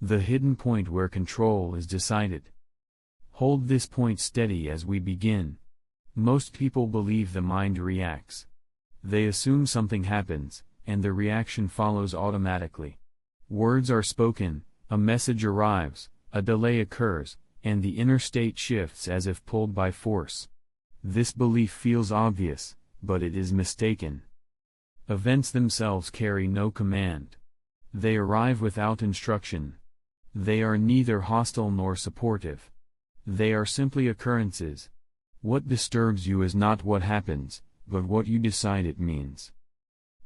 the hidden point where control is decided. Hold this point steady as we begin. Most people believe the mind reacts. They assume something happens, and the reaction follows automatically. Words are spoken, a message arrives, a delay occurs, and the inner state shifts as if pulled by force. This belief feels obvious, but it is mistaken. Events themselves carry no command. They arrive without instruction. They are neither hostile nor supportive. They are simply occurrences. What disturbs you is not what happens, but what you decide it means.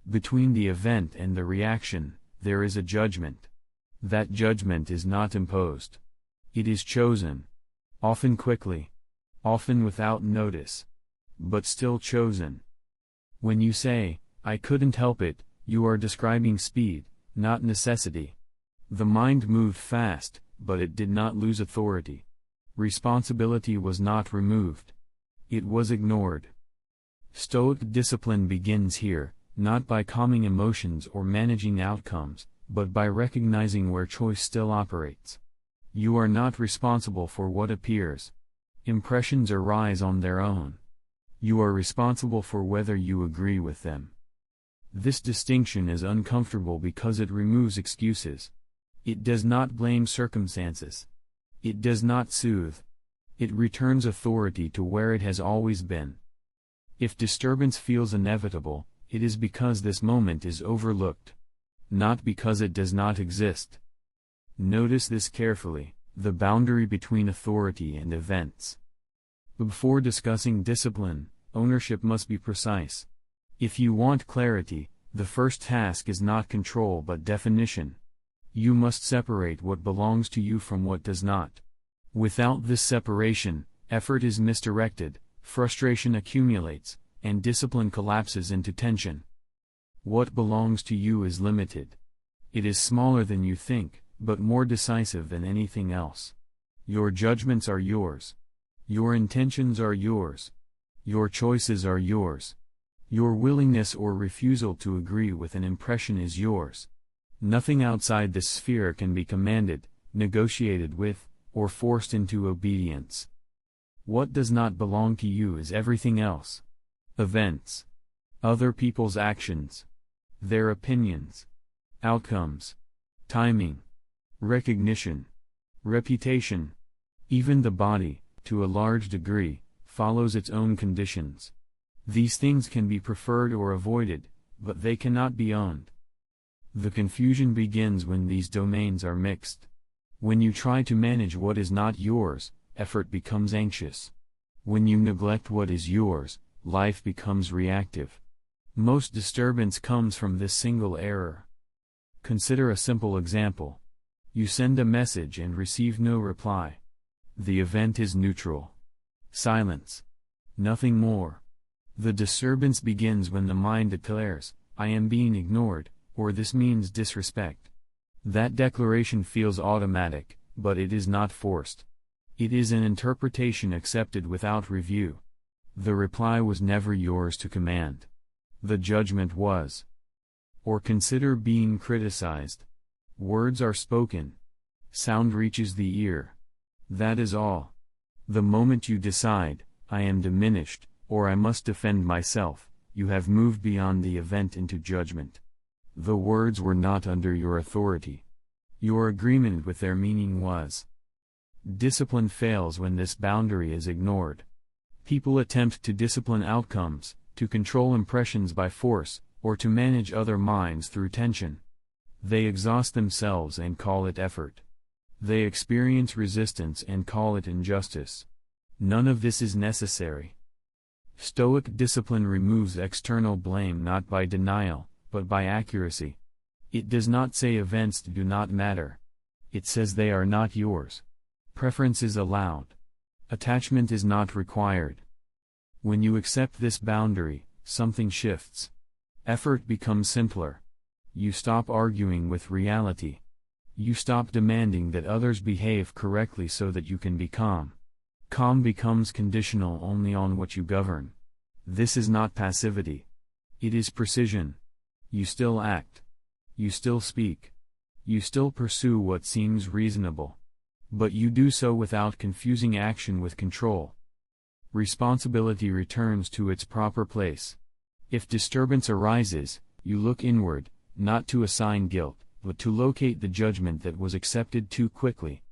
Between the event and the reaction, there is a judgment. That judgment is not imposed. It is chosen. Often quickly. Often without notice. But still chosen. When you say, "I couldn't help it," you are describing speed, not necessity. The mind moved fast, but it did not lose authority. Responsibility was not removed. It was ignored. Stoic discipline begins here, not by calming emotions or managing outcomes, but by recognizing where choice still operates. You are not responsible for what appears. Impressions arise on their own. You are responsible for whether you agree with them. This distinction is uncomfortable because it removes excuses. It does not blame circumstances. It does not soothe. It returns authority to where it has always been. If disturbance feels inevitable, it is because this moment is overlooked. Not because it does not exist. Notice this carefully, the boundary between authority and events. Before discussing discipline, ownership must be precise. If you want clarity, the first task is not control but definition. You must separate what belongs to you from what does not. Without this separation, effort is misdirected, frustration accumulates, and discipline collapses into tension. What belongs to you is limited. It is smaller than you think, but more decisive than anything else. Your judgments are yours. Your intentions are yours. Your choices are yours. Your willingness or refusal to agree with an impression is yours. Nothing outside this sphere can be commanded, negotiated with, or forced into obedience. What does not belong to you is everything else. Events. Other people's actions. Their opinions. Outcomes. Timing. Recognition. Reputation. Even the body, to a large degree, follows its own conditions. These things can be preferred or avoided, but they cannot be owned. The confusion begins when these domains are mixed. When you try to manage what is not yours, effort becomes anxious. When you neglect what is yours, life becomes reactive. Most disturbance comes from this single error. Consider a simple example. You send a message and receive no reply. The event is neutral. Silence. Nothing more. The disturbance begins when the mind declares, "I am being ignored," or "this means disrespect." That declaration feels automatic, but it is not forced. It is an interpretation accepted without review. The reply was never yours to command. The judgment was. Or consider being criticized. Words are spoken. Sound reaches the ear. That is all. The moment you decide, "I am diminished," or "I must defend myself," you have moved beyond the event into judgment. The words were not under your authority. Your agreement with their meaning was. Discipline fails when this boundary is ignored. People attempt to discipline outcomes, to control impressions by force, or to manage other minds through tension. They exhaust themselves and call it effort. They experience resistance and call it injustice. None of this is necessary. Stoic discipline removes external blame not by denial, but by accuracy. It does not say events do not matter. It says they are not yours. Preference is allowed. Attachment is not required. When you accept this boundary, something shifts. Effort becomes simpler. You stop arguing with reality. You stop demanding that others behave correctly so that you can be calm. Calm becomes conditional only on what you govern. This is not passivity. It is precision. You still act. You still speak. you still pursue what seems reasonable. But you do so without confusing action with control. Responsibility returns to its proper place. If disturbance arises, you look inward, not to assign guilt, but to locate the judgment that was accepted too quickly.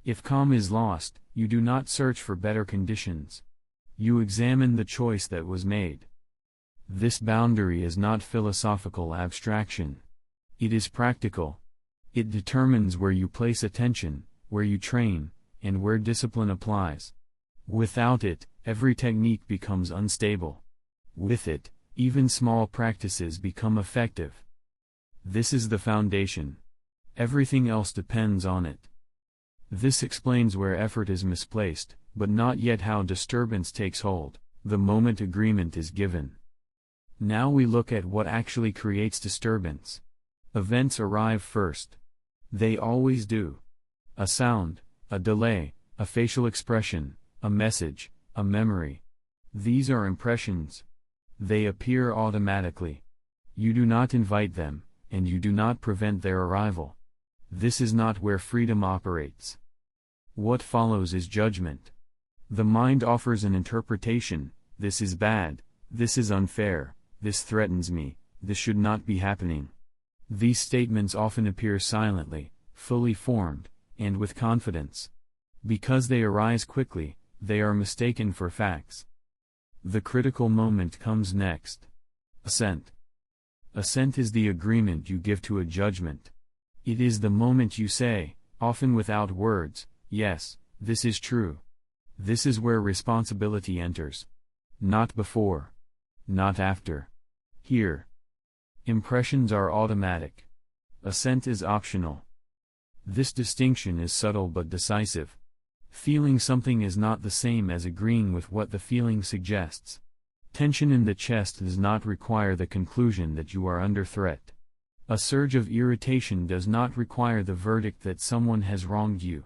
If calm is lost, you do not search for better conditions. You examine the choice that was made. This boundary is not philosophical abstraction. It is practical. It determines where you place attention, where you train, and where discipline applies. Without it, every technique becomes unstable. With it, even small practices become effective. This is the foundation. Everything else depends on it. This explains where effort is misplaced, but not yet how disturbance takes hold, the moment agreement is given. Now we look at what actually creates disturbance. Events arrive first. They always do. A sound, a delay, a facial expression, a message, a memory. These are impressions. They appear automatically. You do not invite them, and you do not prevent their arrival. This is not where freedom operates. What follows is judgment. The mind offers an interpretation: this is bad, this is unfair, this threatens me, this should not be happening. These statements often appear silently, fully formed, and with confidence. Because they arise quickly, they are mistaken for facts. The critical moment comes next. Assent. Assent is the agreement you give to a judgment. It is the moment you say, often without words, yes, this is true. This is where responsibility enters. Not before. Not after. Here. Impressions are automatic. Assent is optional. This distinction is subtle but decisive. Feeling something is not the same as agreeing with what the feeling suggests. Tension in the chest does not require the conclusion that you are under threat. A surge of irritation does not require the verdict that someone has wronged you.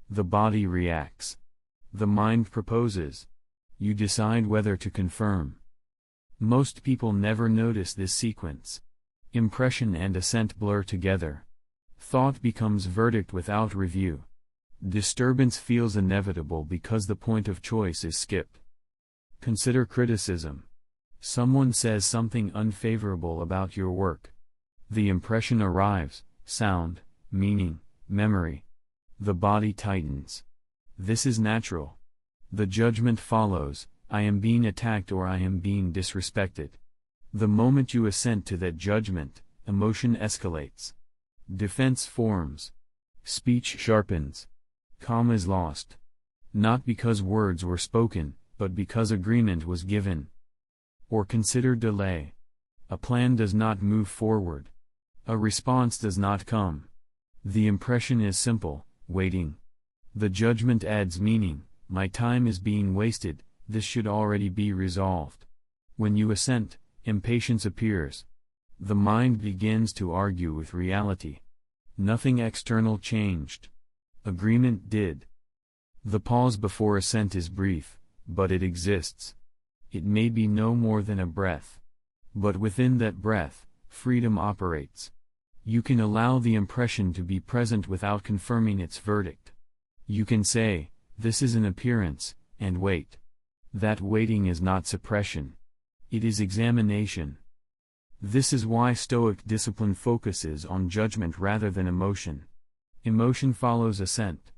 The body reacts. The mind proposes. You decide whether to confirm. Most people never notice this sequence. Impression and assent blur together. Thought becomes verdict without review. Disturbance feels inevitable because the point of choice is skipped. Consider criticism. Someone says something unfavorable about your work. The impression arrives: sound, meaning, memory. The body tightens. This is natural. The judgment follows: I am being attacked or I am being disrespected. The moment you assent to that judgment, emotion escalates. Defense forms. Speech sharpens. Calm is lost. Not because words were spoken, but because agreement was given. Or consider delay. A plan does not move forward. A response does not come. The impression is simple: waiting. The judgment adds meaning: my time is being wasted, this should already be resolved. When you assent, impatience appears. The mind begins to argue with reality. Nothing external changed. Agreement did. The pause before assent is brief, but it exists. It may be no more than a breath. But within that breath, freedom operates. You can allow the impression to be present without confirming its verdict. You can say, this is an appearance, and wait. That waiting is not suppression. It is examination. This is why Stoic discipline focuses on judgment rather than emotion. Emotion follows assent.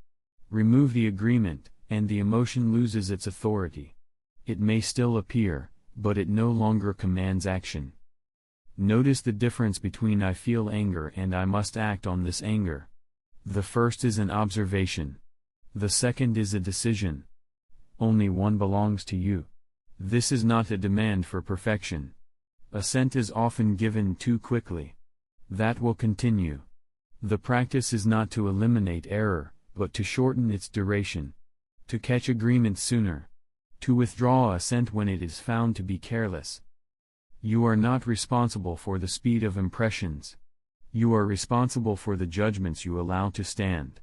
Remove the agreement, and the emotion loses its authority. It may still appear, but it no longer commands action. Notice the difference between I feel anger and I must act on this anger. The first is an observation. The second is a decision. Only one belongs to you. This is not a demand for perfection. Assent is often given too quickly. That will continue. The practice is not to eliminate error, but to shorten its duration. To catch agreement sooner. To withdraw assent when it is found to be careless. You are not responsible for the speed of impressions. You are responsible for the judgments you allow to stand.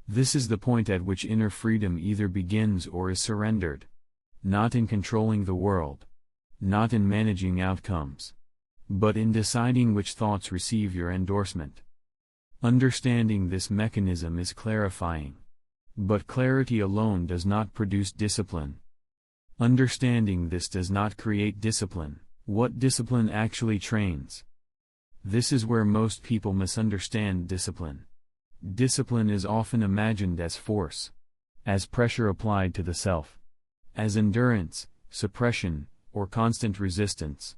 This is the point at which inner freedom either begins or is surrendered. Not in controlling the world. Not in managing outcomes. But in deciding which thoughts receive your endorsement. Understanding this mechanism is clarifying. But clarity alone does not produce discipline. Understanding this does not create discipline. What discipline actually trains? This is where most people misunderstand discipline. Discipline is often imagined as force, as pressure applied to the self, as endurance, suppression, or constant resistance.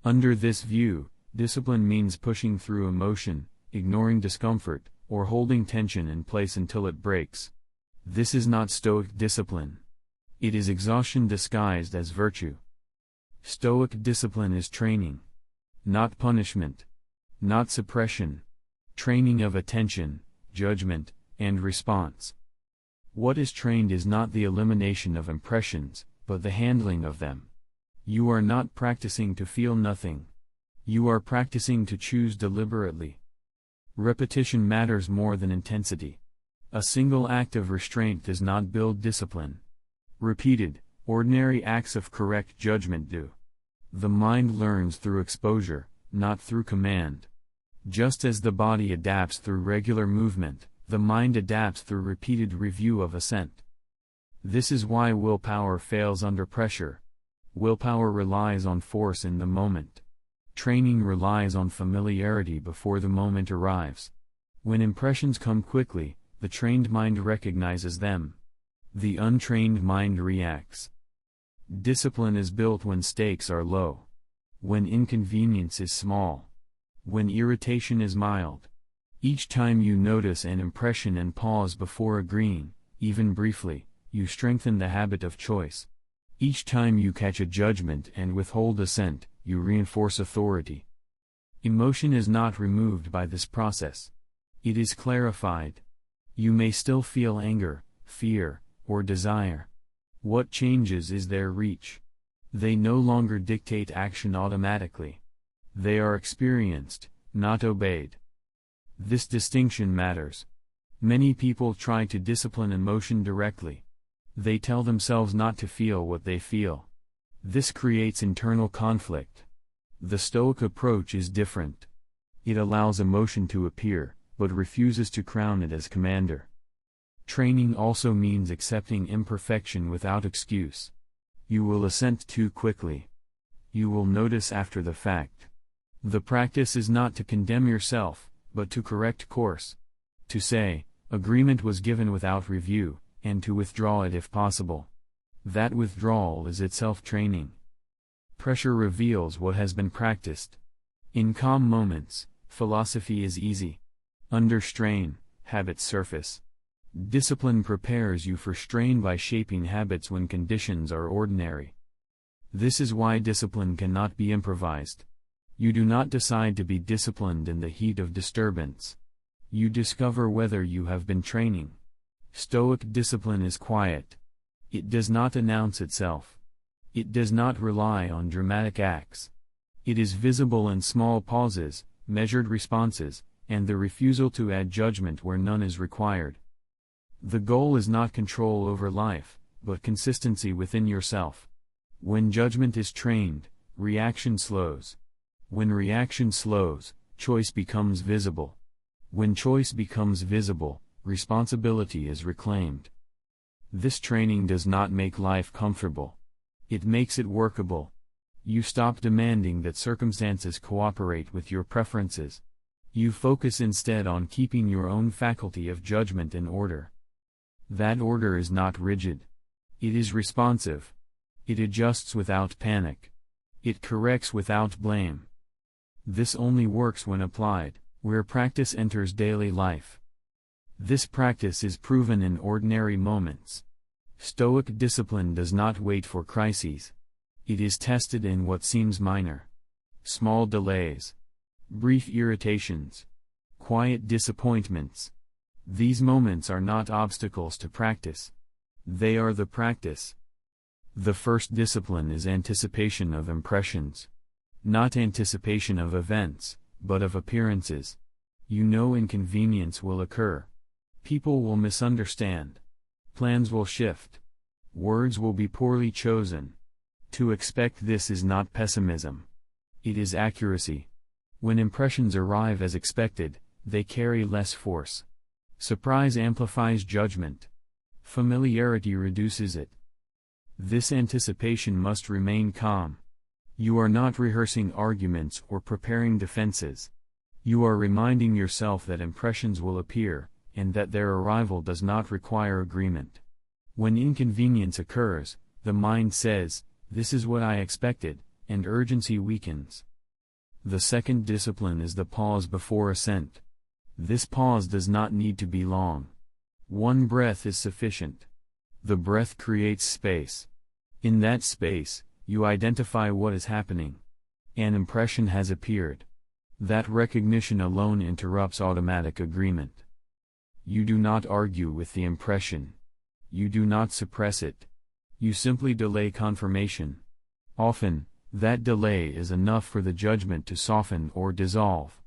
Under this view, discipline means pushing through emotion, ignoring discomfort, or holding tension in place until it breaks. This is not Stoic discipline. It is exhaustion disguised as virtue. Stoic discipline is training, not punishment, not suppression, training of attention, judgment, and response. What is trained is not the elimination of impressions, but the handling of them. You are not practicing to feel nothing. You are practicing to choose deliberately. Repetition matters more than intensity. A single act of restraint does not build discipline. Repeated, ordinary acts of correct judgment do. The mind learns through exposure, not through command. Just as the body adapts through regular movement, the mind adapts through repeated review of assent. This is why willpower fails under pressure. Willpower relies on force in the moment. Training relies on familiarity before the moment arrives. When impressions come quickly, the trained mind recognizes them. The untrained mind reacts. Discipline is built when stakes are low, when inconvenience is small, when irritation is mild. Each time you notice an impression and pause before agreeing, even briefly, you strengthen the habit of choice. Each time you catch a judgment and withhold assent, you reinforce authority. Emotion is not removed by this process. It is clarified. You may still feel anger, fear, or desire. What changes is their reach. They no longer dictate action automatically. They are experienced, not obeyed. This distinction matters. Many people try to discipline emotion directly. They tell themselves not to feel what they feel. This creates internal conflict. The Stoic approach is different. It allows emotion to appear, but refuses to crown it as commander. Training also means accepting imperfection without excuse. You will assent too quickly. You will notice after the fact. The practice is not to condemn yourself, but to correct course. To say, agreement was given without review, and to withdraw it if possible. That withdrawal is itself training. Pressure reveals what has been practiced. In calm moments, philosophy is easy. Under strain, habits surface. Discipline prepares you for strain by shaping habits when conditions are ordinary. This is why discipline cannot be improvised. You do not decide to be disciplined in the heat of disturbance. You discover whether you have been training. Stoic discipline is quiet. It does not announce itself. It does not rely on dramatic acts. It is visible in small pauses, measured responses, and the refusal to add judgment where none is required. The goal is not control over life, but consistency within yourself. When judgment is trained, reaction slows. When reaction slows, choice becomes visible. When choice becomes visible, responsibility is reclaimed. This training does not make life comfortable. It makes it workable. You stop demanding that circumstances cooperate with your preferences. You focus instead on keeping your own faculty of judgment in order. That order is not rigid. It is responsive. It adjusts without panic. It corrects without blame. This only works when applied, where practice enters daily life. This practice is proven in ordinary moments. Stoic discipline does not wait for crises. It is tested in what seems minor. Small delays. Brief irritations. Quiet disappointments. These moments are not obstacles to practice. They are the practice. The first discipline is anticipation of impressions. Not anticipation of events, but of appearances. You know inconvenience will occur. People will misunderstand. Plans will shift. Words will be poorly chosen. To expect this is not pessimism. It is accuracy. When impressions arrive as expected, they carry less force. Surprise amplifies judgment. Familiarity reduces it. This anticipation must remain calm. You are not rehearsing arguments or preparing defenses. You are reminding yourself that impressions will appear, and that their arrival does not require agreement. When inconvenience occurs, the mind says, "This is what I expected," and urgency weakens. The second discipline is the pause before assent. This pause does not need to be long. One breath is sufficient. The breath creates space. In that space, you identify what is happening. An impression has appeared. That recognition alone interrupts automatic agreement. You do not argue with the impression. You do not suppress it. You simply delay confirmation. Often, that delay is enough for the judgment to soften or dissolve.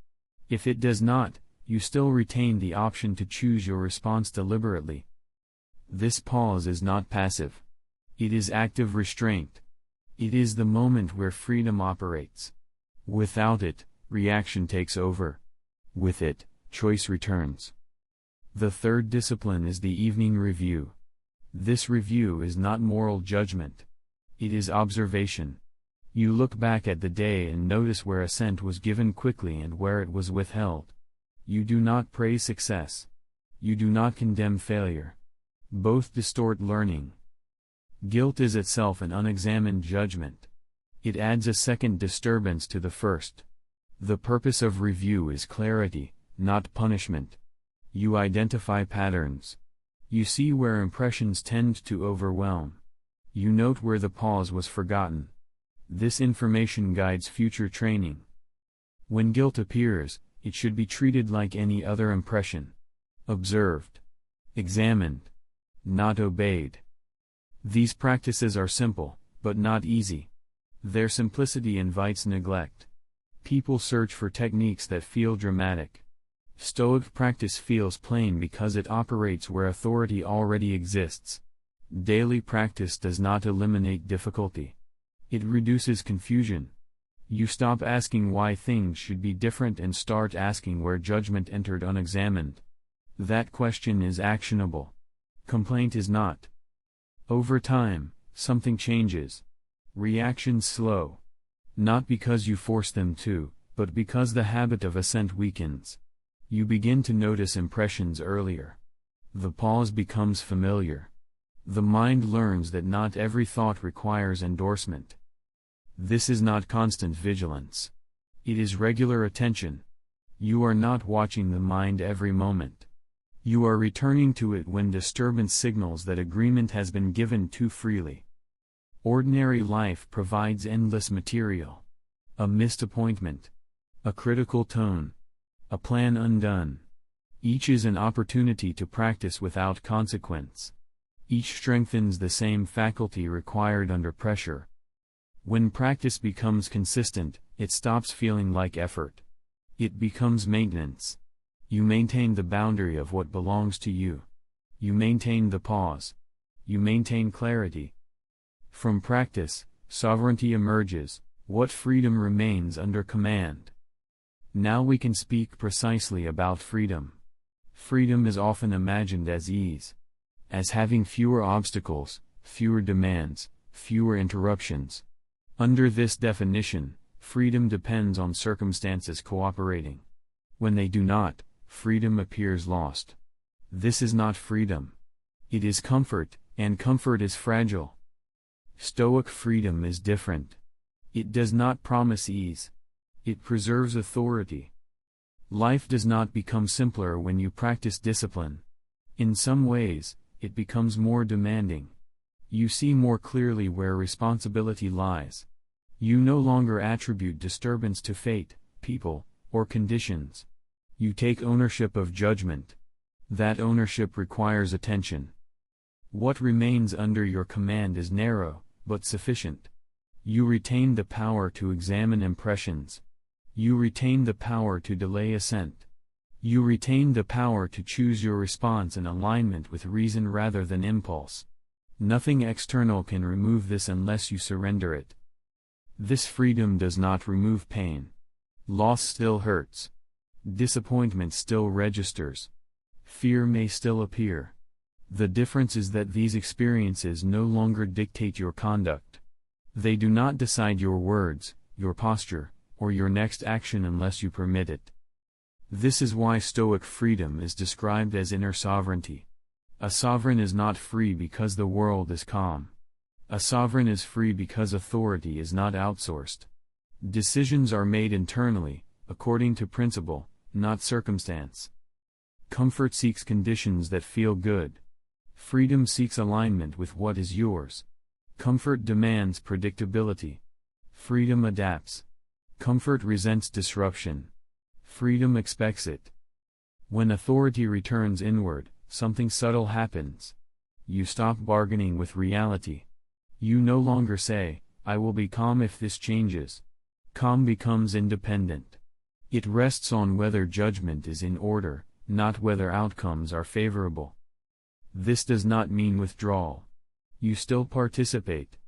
If it does not, you still retain the option to choose your response deliberately. This pause is not passive. It is active restraint. It is the moment where freedom operates. Without it, reaction takes over. With it, choice returns. The third discipline is the evening review. This review is not moral judgment. It is observation. You look back at the day and notice where assent was given quickly and where it was withheld. You do not praise success. You do not condemn failure. Both distort learning. Guilt is itself an unexamined judgment. It adds a second disturbance to the first. The purpose of review is clarity, not punishment. You identify patterns. You see where impressions tend to overwhelm. You note where the pause was forgotten. This information guides future training. When guilt appears, it should be treated like any other impression. Observed. Examined. Not obeyed. These practices are simple, but not easy. Their simplicity invites neglect. People search for techniques that feel dramatic. Stoic practice feels plain because it operates where authority already exists. Daily practice does not eliminate difficulty. It reduces confusion. You stop asking why things should be different and start asking where judgment entered unexamined. That question is actionable. Complaint is not. Over time, something changes. Reactions slow. Not because you force them to, but because the habit of assent weakens. You begin to notice impressions earlier. The pause becomes familiar. The mind learns that not every thought requires endorsement. This is not constant vigilance. It is regular attention. You are not watching the mind every moment. You are returning to it when disturbance signals that agreement has been given too freely. Ordinary life provides endless material. A missed appointment. A critical tone. A plan undone. Each is an opportunity to practice without consequence. Each strengthens the same faculty required under pressure. When practice becomes consistent, it stops feeling like effort. It becomes maintenance. You maintain the boundary of what belongs to you. You maintain the pause. You maintain clarity. From practice, sovereignty emerges, what freedom remains under command. Now we can speak precisely about freedom. Freedom is often imagined as ease. As having fewer obstacles, fewer demands, fewer interruptions. Under this definition, freedom depends on circumstances cooperating. When they do not, freedom appears lost. This is not freedom. It is comfort, and comfort is fragile. Stoic freedom is different. It does not promise ease. It preserves authority. Life does not become simpler when you practice discipline. In some ways, it becomes more demanding. You see more clearly where responsibility lies. You no longer attribute disturbance to fate, people, or conditions. You take ownership of judgment. That ownership requires attention. What remains under your command is narrow, but sufficient. You retain the power to examine impressions. You retain the power to delay assent. You retain the power to choose your response in alignment with reason rather than impulse. Nothing external can remove this unless you surrender it. This freedom does not remove pain. Loss still hurts. Disappointment still registers. Fear may still appear. The difference is that these experiences no longer dictate your conduct. They do not decide your words, your posture, or your next action unless you permit it. This is why Stoic freedom is described as inner sovereignty. A sovereign is not free because the world is calm. A sovereign is free because authority is not outsourced. Decisions are made internally, according to principle, not circumstance. Comfort seeks conditions that feel good. Freedom seeks alignment with what is yours. Comfort demands predictability. Freedom adapts. Comfort resents disruption. Freedom expects it. When authority returns inward, something subtle happens. You stop bargaining with reality. You no longer say, "I will be calm if this changes." Calm becomes independent. It rests on whether judgment is in order, not whether outcomes are favorable. This does not mean withdrawal. You still participate.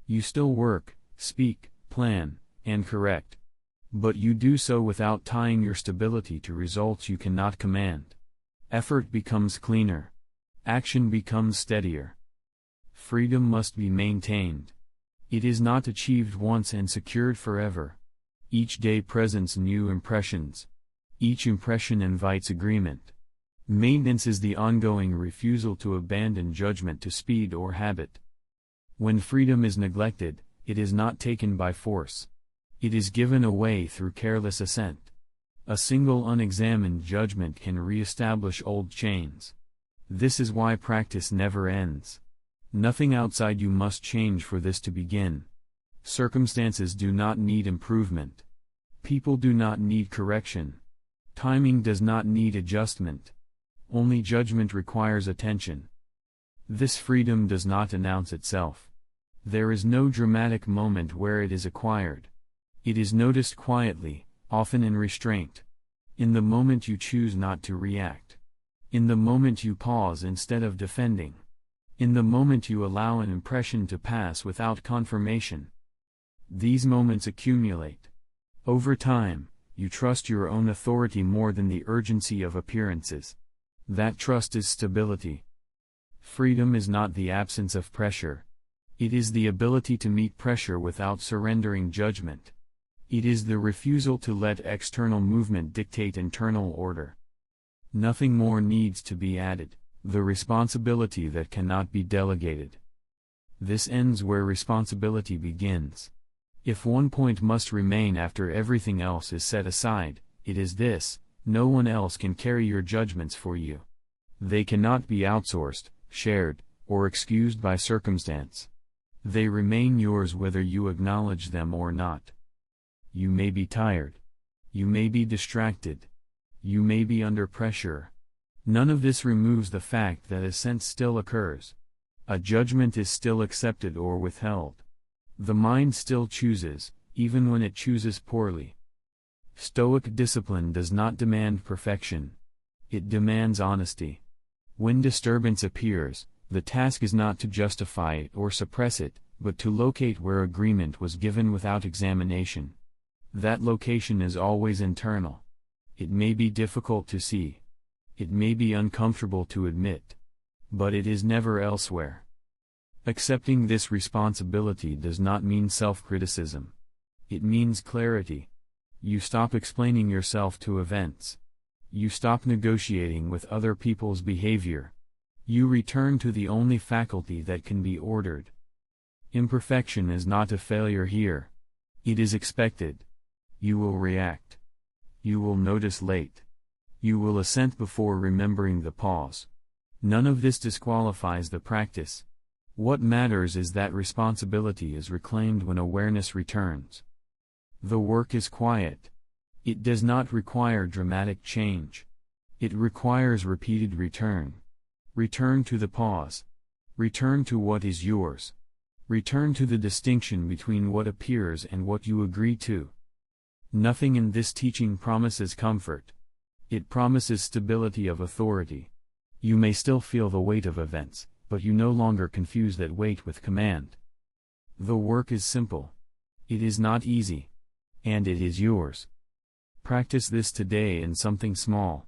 You still work, speak, plan, and correct. But you do so without tying your stability to results you cannot command. Effort becomes cleaner. Action becomes steadier. Freedom must be maintained. It is not achieved once and secured forever. Each day presents new impressions. Each impression invites agreement. Maintenance is the ongoing refusal to abandon judgment to speed or habit. When freedom is neglected, it is not taken by force. It is given away through careless assent. A single unexamined judgment can re-establish old chains. This is why practice never ends. Nothing outside you must change for this to begin. Circumstances do not need improvement. People do not need correction. Timing does not need adjustment. Only judgment requires attention. This freedom does not announce itself. There is no dramatic moment where it is acquired. It is noticed quietly, often in restraint. In the moment you choose not to react. In the moment you pause instead of defending. In the moment you allow an impression to pass without confirmation. These moments accumulate. Over time, you trust your own authority more than the urgency of appearances. That trust is stability. Freedom is not the absence of pressure. It is the ability to meet pressure without surrendering judgment. It is the refusal to let external movement dictate internal order. Nothing more needs to be added, the responsibility that cannot be delegated. This ends where responsibility begins. If one point must remain after everything else is set aside, it is this: no one else can carry your judgments for you. They cannot be outsourced, shared, or excused by circumstance. They remain yours whether you acknowledge them or not. You may be tired. You may be distracted. You may be under pressure. None of this removes the fact that assent still occurs. A judgment is still accepted or withheld. The mind still chooses, even when it chooses poorly. Stoic discipline does not demand perfection. It demands honesty. When disturbance appears, the task is not to justify it or suppress it, but to locate where agreement was given without examination. That location is always internal. It may be difficult to see. It may be uncomfortable to admit. But it is never elsewhere. Accepting this responsibility does not mean self-criticism. It means clarity. You stop explaining yourself to events. You stop negotiating with other people's behavior. You return to the only faculty that can be ordered. Imperfection is not a failure here. It is expected. You will react. You will notice late. You will assent before remembering the pause. None of this disqualifies the practice. What matters is that responsibility is reclaimed when awareness returns. The work is quiet. It does not require dramatic change. It requires repeated return. Return to the pause. Return to what is yours. Return to the distinction between what appears and what you agree to. Nothing in this teaching promises comfort. It promises stability of authority. You may still feel the weight of events, but you no longer confuse that weight with command. The work is simple. It is not easy. And it is yours. Practice this today in something small.